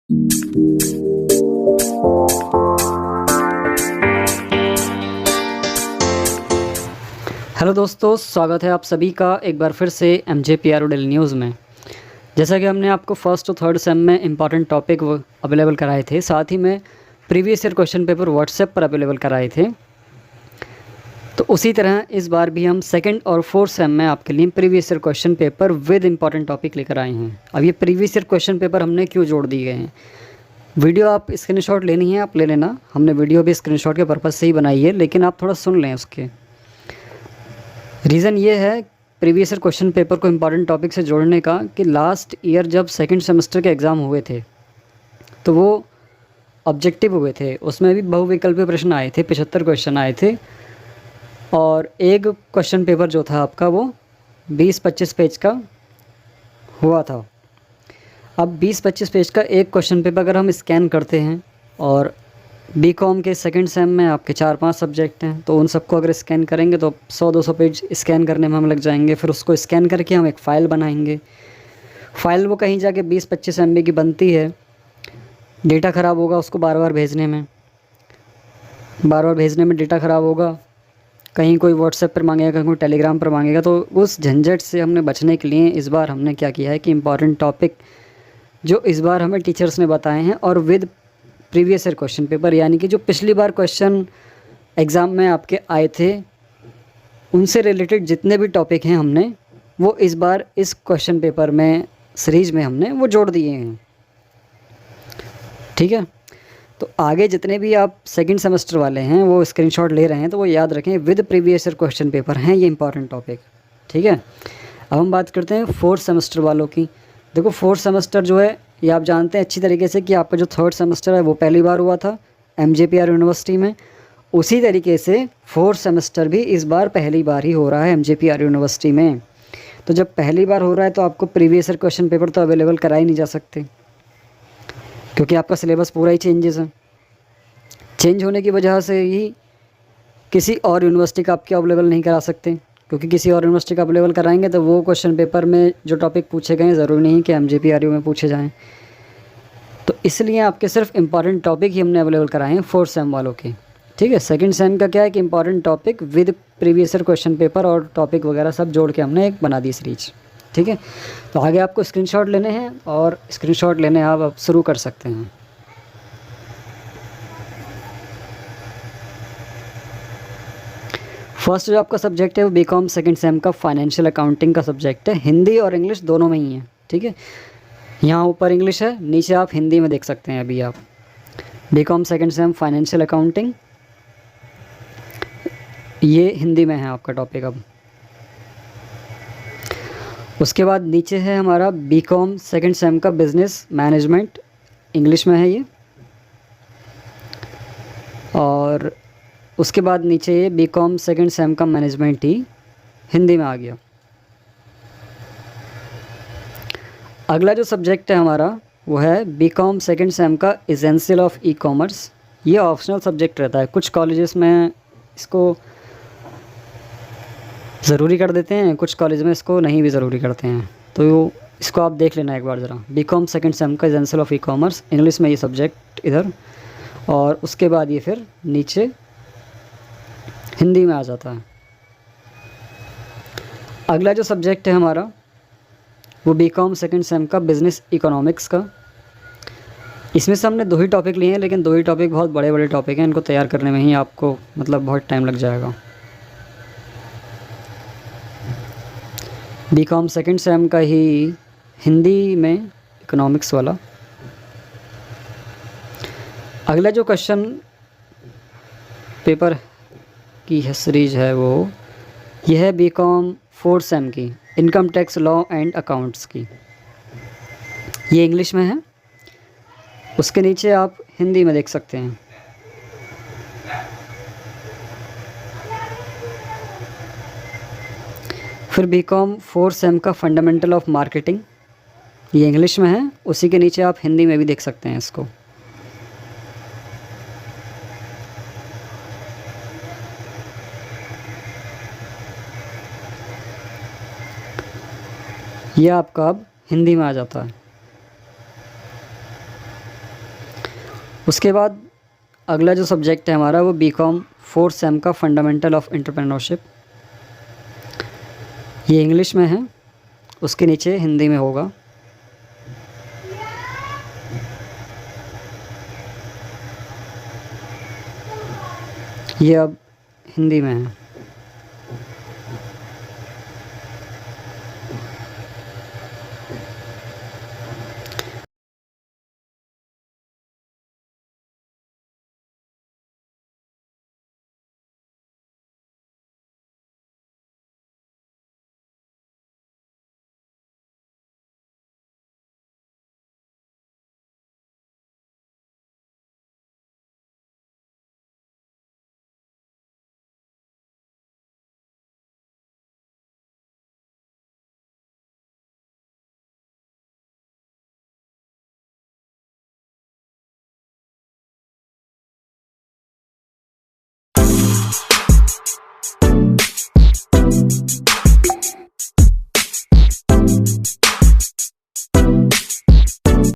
Hello दोस्तों, स्वागत है आप सभी का एक बार फिर से MJPRO डेली न्यूज़ में। जैसा कि हमने आपको फर्स्ट और थर्ड सेम में इंपॉर्टेंट टॉपिक अवेलेबल कराए थे, साथ ही में previous year question paper WhatsApp पर अवेलेबल कराए थे, तो उसी तरह इस बार भी हम सेकंड और फोर्थ सेम में आपके लिए previous year question paper with important topic लेकर आए हैं। अब ये प्रीवियस ईयर क्वेश्चन पेपर हमने क्यों जोड़ दिए हैं, वीडियो आप स्क्रीनशॉट लेनी है आप ले लेना, हमने वीडियो भी स्क्रीनशॉट के पर्पज़ से ही बनाई है, लेकिन आप थोड़ा सुन लें। उसके रीज़न ये है प्रीवियस ईयर क्वेश्चन पेपर को इम्पॉर्टेंट टॉपिक से जोड़ने का कि लास्ट ईयर जब सेकंड सेमेस्टर के एग्ज़ाम हुए थे तो वो ऑब्जेक्टिव हुए थे, उसमें भी बहुविकल्पीय प्रश्न आए थे, 75 क्वेश्चन आए थे और एक क्वेश्चन पेपर जो था आपका वो 20-25 पेज का हुआ था। अब 20-25 पेज का एक क्वेश्चन पेपर अगर हम स्कैन करते हैं और बीकॉम के सेकंड सेम में आपके 4-5 सब्जेक्ट हैं, तो उन सबको अगर स्कैन करेंगे तो 100-200 पेज स्कैन करने में हम लग जाएंगे। फिर उसको स्कैन करके हम एक फ़ाइल बनाएंगे, फ़ाइल वो कहीं जाके 20-25 MB की बनती है, डेटा ख़राब होगा उसको बार बार भेजने में डेटा ख़राब होगा, कहीं कोई व्हाट्सएप पर मांगेगा, कहीं कोई टेलीग्राम पर मांगेगा। तो उस झंझट से हमने बचने के लिए इस बार हमने क्या किया है कि इम्पॉर्टेंट टॉपिक जो इस बार हमें टीचर्स ने बताए हैं और with previous year question paper, यानी कि जो पिछली बार क्वेश्चन एग्ज़ाम में आपके आए थे उनसे रिलेटेड जितने भी टॉपिक हैं हमने वो इस बार इस क्वेश्चन पेपर में सीरीज़ में हमने वो जोड़ दिए हैं। ठीक है, तो आगे जितने भी आप सेकंड सेमेस्टर वाले हैं वो स्क्रीनशॉट ले रहे हैं तो वो याद रखें with previous year question paper हैं ये इंपॉर्टेंट टॉपिक। ठीक है, अब हम बात करते हैं फोर्थ सेमेस्टर वालों की। देखो फोर्थ सेमेस्टर जो है ये आप जानते हैं अच्छी तरीके से कि आपका जो थर्ड सेमेस्टर है वो पहली बार हुआ था MJPR यूनिवर्सिटी में, उसी तरीके से फोर्थ सेमेस्टर भी इस बार पहली बार ही हो रहा है MJPR यूनिवर्सिटी में। तो जब पहली बार हो रहा है तो आपको प्रीवियस ईयर क्वेश्चन पेपर तो अवेलेबल करा ही नहीं जा सकते, क्योंकि आपका सिलेबस पूरा ही चेंजेस है। चेंज होने की वजह से ही किसी और यूनिवर्सिटी का आपके अवेलेबल नहीं करा सकते, क्योंकि किसी और यूनिवर्सिटी का अवेलेबल कराएंगे तो वो क्वेश्चन पेपर में जो टॉपिक पूछे गए हैं ज़रूरी नहीं कि MJPRU में पूछे जाएं। तो इसलिए आपके सिर्फ इंपॉर्टेंट टॉपिक ही हमने अवेलेबल कराए हैं फोर्थ सेम वालों के। ठीक है, सेकंड सेम का क्या है कि important topic with previous year question paper और टॉपिक वगैरह सब जोड़ के हमने एक बना दी सीरीज। ठीक है, तो आगे आपको स्क्रीनशॉट लेने हैं और स्क्रीनशॉट लेने आप अब शुरू कर सकते हैं। फर्स्ट जो आपका सब्जेक्ट है वो बीकॉम सेकंड सेम का फाइनेंशियल अकाउंटिंग का सब्जेक्ट है, हिंदी और इंग्लिश दोनों में ही है। ठीक है, यहाँ ऊपर इंग्लिश है, नीचे आप हिंदी में देख सकते हैं। अभी आप BCom second sem financial accounting ये हिंदी में है आपका टॉपिक। अब उसके बाद नीचे है हमारा बीकॉम सेकंड सेम का बिजनेस मैनेजमेंट, इंग्लिश में है ये। और उसके बाद नीचे ये बीकॉम सेकंड सेम का मैनेजमेंट ही हिंदी में आ गया। अगला जो सब्जेक्ट है हमारा वो है बीकॉम सेकंड सेम का एसेंशियल ऑफ ई कॉमर्स। ये ऑप्शनल सब्जेक्ट रहता है, कुछ कॉलेजेस में इसको ज़रूरी कर देते हैं, कुछ कॉलेज में इसको नहीं भी ज़रूरी करते हैं, तो इसको आप देख लेना एक बार ज़रा। बीकॉम सेकंड सेम का essential of e commerce, English में ये सब्जेक्ट इधर, और उसके बाद ये फिर नीचे हिंदी में आ जाता है। अगला जो सब्जेक्ट है हमारा वो बीकॉम सेकंड सेम का बिज़नेस इकोनॉमिक्स का। इसमें से हमने 2 ही टॉपिक लिए हैं, लेकिन 2 ही टॉपिक बहुत बड़े बड़े टॉपिक हैं, इनको तैयार करने में ही आपको मतलब बहुत टाइम लग जाएगा। बीकॉम सेकंड सेम का ही हिंदी में इकोनॉमिक्स वाला। अगला जो क्वेश्चन पेपर की सीरीज है वो यह है बीकॉम फोर्थ सेम की income tax law and accounts की। ये इंग्लिश में है, उसके नीचे आप हिंदी में देख सकते हैं। फिर बीकॉम फोर्थ सेम का फंडामेंटल ऑफ मार्केटिंग, ये इंग्लिश में है, उसी के नीचे आप हिंदी में भी देख सकते हैं इसको। ये आपका अब हिंदी में आ जाता है। उसके बाद अगला जो सब्जेक्ट है हमारा वो बीकॉम 4th सेम का फंडामेंटल ऑफ एंटरप्रेन्योरशिप। ये इंग्लिश में है, उसके नीचे हिंदी में होगा। ये अब हिंदी में है।